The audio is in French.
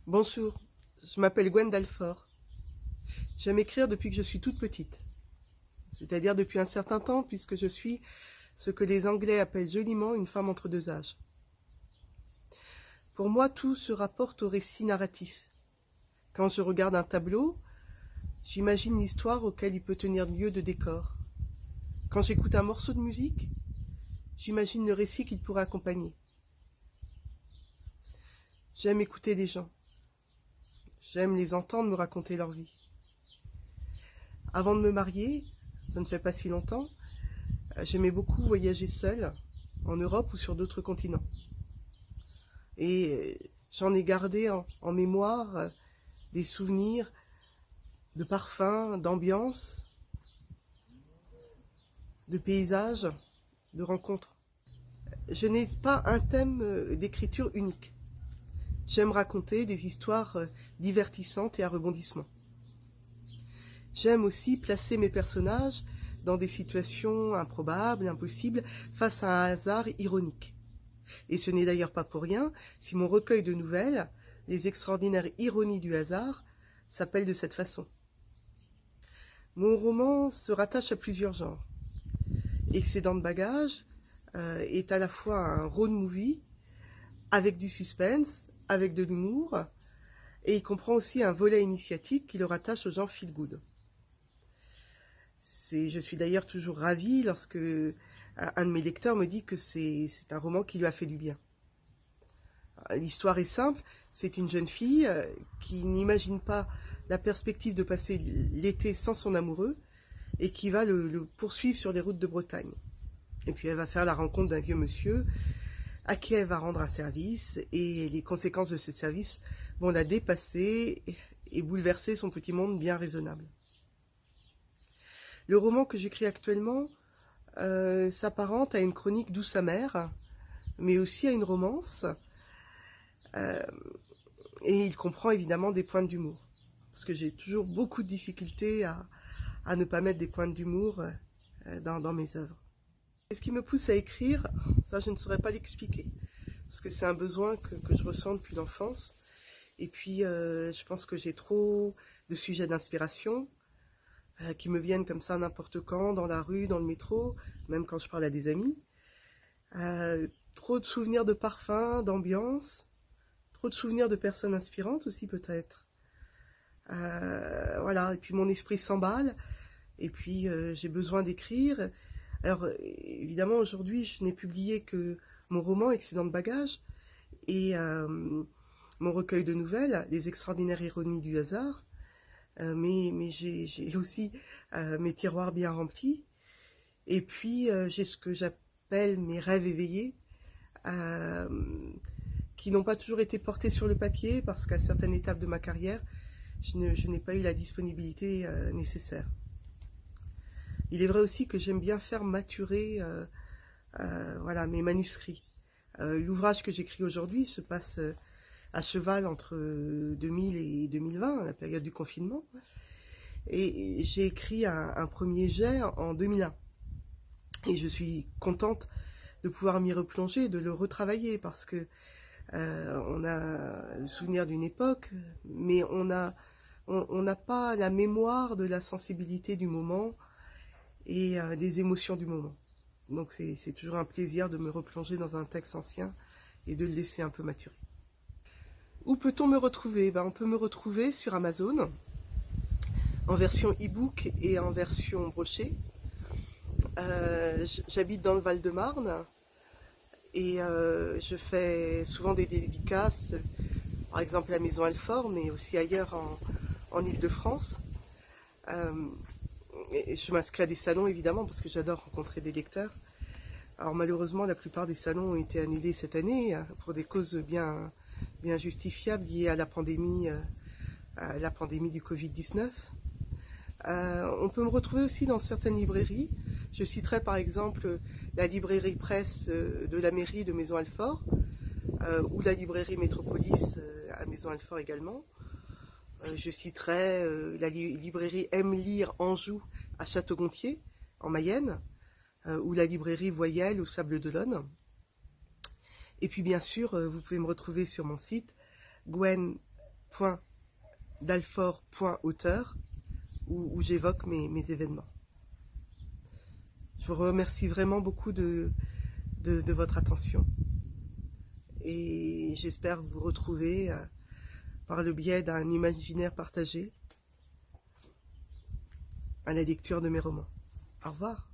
Bonjour, je m'appelle Gwen Dalfort. J'aime écrire depuis que je suis toute petite, c'est-à-dire depuis un certain temps puisque je suis ce que les Anglais appellent joliment une femme entre deux âges. Pour moi, tout se rapporte au récit narratif. Quand je regarde un tableau, j'imagine l'histoire auquel il peut tenir lieu de décor. Quand j'écoute un morceau de musique, j'imagine le récit qu'il pourrait accompagner. J'aime écouter les gens. J'aime les entendre me raconter leur vie. Avant de me marier, ça ne fait pas si longtemps, j'aimais beaucoup voyager seule, en Europe ou sur d'autres continents. Et j'en ai gardé en mémoire des souvenirs de parfums, d'ambiance, de paysages, de rencontres. Je n'ai pas un thème d'écriture unique. J'aime raconter des histoires divertissantes et à rebondissement. J'aime aussi placer mes personnages dans des situations improbables, impossibles, face à un hasard ironique. Et ce n'est d'ailleurs pas pour rien si mon recueil de nouvelles, Les extraordinaires ironies du hasard, s'appelle de cette façon. Mon roman se rattache à plusieurs genres. Excédent de bagages est à la fois un road movie, avec du suspense, avec de l'humour, et il comprend aussi un volet initiatique qui le rattache au genre feel good. Je suis d'ailleurs toujours ravie lorsque un de mes lecteurs me dit que c'est un roman qui lui a fait du bien. L'histoire est simple, c'est une jeune fille qui n'imagine pas la perspective de passer l'été sans son amoureux et qui va le poursuivre sur les routes de Bretagne. Et puis elle va faire la rencontre d'un vieux monsieur à qui elle va rendre un service et les conséquences de ce service vont la dépasser et bouleverser son petit monde bien raisonnable. Le roman que j'écris actuellement s'apparente à une chronique douce amère, mais aussi à une romance, et il comprend évidemment des pointes d'humour, parce que j'ai toujours beaucoup de difficultés à ne pas mettre des pointes d'humour dans mes œuvres. Et ce qui me pousse à écrire, ça je ne saurais pas l'expliquer, parce que c'est un besoin que je ressens depuis l'enfance, et puis je pense que j'ai trop de sujets d'inspiration, qui me viennent comme ça n'importe quand, dans la rue, dans le métro, même quand je parle à des amis. Trop de souvenirs de parfums, d'ambiance, trop de souvenirs de personnes inspirantes aussi peut-être. Voilà, et puis mon esprit s'emballe, et puis j'ai besoin d'écrire. Alors évidemment aujourd'hui je n'ai publié que mon roman Excédent de bagages et mon recueil de nouvelles, Les extraordinaires ironies du hasard. Mais j'ai aussi mes tiroirs bien remplis. Et puis, j'ai ce que j'appelle mes rêves éveillés, qui n'ont pas toujours été portés sur le papier, parce qu'à certaines étapes de ma carrière, je n'ai pas eu la disponibilité nécessaire. Il est vrai aussi que j'aime bien faire maturer voilà, mes manuscrits. L'ouvrage que j'écris aujourd'hui se passe à cheval entre 2000 et 2020, la période du confinement. Et j'ai écrit un premier jet en 2001. Et je suis contente de pouvoir m'y replonger, de le retravailler, parce que on a le souvenir d'une époque, mais on n'a pas la mémoire de la sensibilité du moment et des émotions du moment. Donc c'est toujours un plaisir de me replonger dans un texte ancien et de le laisser un peu maturer. Où peut-on me retrouver? On peut me retrouver sur Amazon, en version e-book et en version brochée. J'habite dans le Val-de-Marne et je fais souvent des dédicaces, par exemple à la Maison Alfort, mais aussi ailleurs en Île-de-France. Et je m'inscris à des salons évidemment parce que j'adore rencontrer des lecteurs. Alors malheureusement la plupart des salons ont été annulés cette année pour des causes bien justifiable liée à la pandémie du Covid-19. On peut me retrouver aussi dans certaines librairies. Je citerai par exemple la librairie presse de la mairie de Maison Alfort ou la librairie Métropolis à Maison Alfort également. Je citerai la librairie Aime Lire Anjou à Château-Gontier en Mayenne ou la librairie Voyelle au Sable d'Olonne. Et puis bien sûr, vous pouvez me retrouver sur mon site Gwen dalfort.auteur où j'évoque mes événements. Je vous remercie vraiment beaucoup de votre attention et j'espère vous retrouver par le biais d'un imaginaire partagé à la lecture de mes romans. Au revoir.